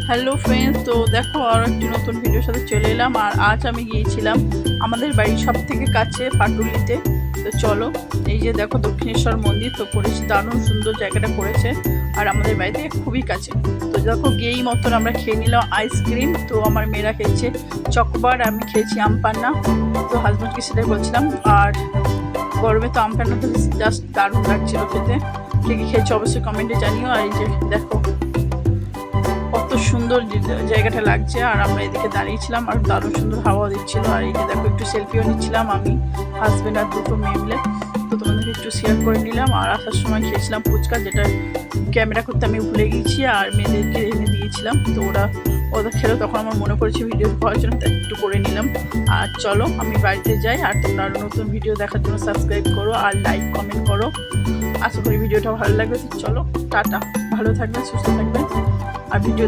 Hello friends, তো দেখো আর একটি নতুন ভিডিওর সাথে চলে এলাম। আর আজ আমি গিয়েছিলাম আমাদের বাড়ির সব থেকে কাছে পাটুলিতে। তো চলো, এই যে দেখো দক্ষিণেশ্বর মন্দির তো করেছে, দারুণ সুন্দর জায়গাটা করেছে আর আমাদের বাড়ি থেকে খুবই কাছে। তো দেখো গিয়েই মতন আমরা খেয়ে নিলাম আইসক্রিম। তো আমার মেয়েরা খেয়েছে চকোবার, আমি খেয়েছি আমপান্না। তো হাজব্যান্ডকে সেটাই বলছিলাম। আর গরমে তো আমপান্না তো জাস্ট দারুণ লাগছিল খেতে। কে কে খেয়েছে অবশ্যই কমেন্টে জানিও। আর এই যে দেখো কত সুন্দর জায়গাটা লাগছে, আর আমরা এদিকে দাঁড়িয়েছিলাম আর দারুণ সুন্দর হাওয়া দিচ্ছিল। আর এই যে দেখো একটু সেলফিও নিচ্ছিলাম আমি, হাজব্যান্ড আর দুটো মেয়ে মিলে। তো তোমাদেরকে একটু শেয়ার করে নিলাম। আর আসার সময় খেয়েছিলাম ফুচকা, যেটা ক্যামেরা করতে আমি ভুলে গিয়েছি আর মেয়েদেরকে এনে দিয়েছিলাম। তো ওরা খেলো, তখন আমার মনে পড়েছে ভিডিও করার জন্য, তাই একটু করে নিলাম। আর চলো আমি বাড়িতে যাই। আর তোমরা আরও নতুন ভিডিও দেখার জন্য সাবস্ক্রাইব করো আর লাইক কমেন্ট করো। আশা করি ভিডিওটা ভালো লাগবে। চলো টাটা, ভালো থাকবেন, সুস্থ থাকবেন আর ভিডিও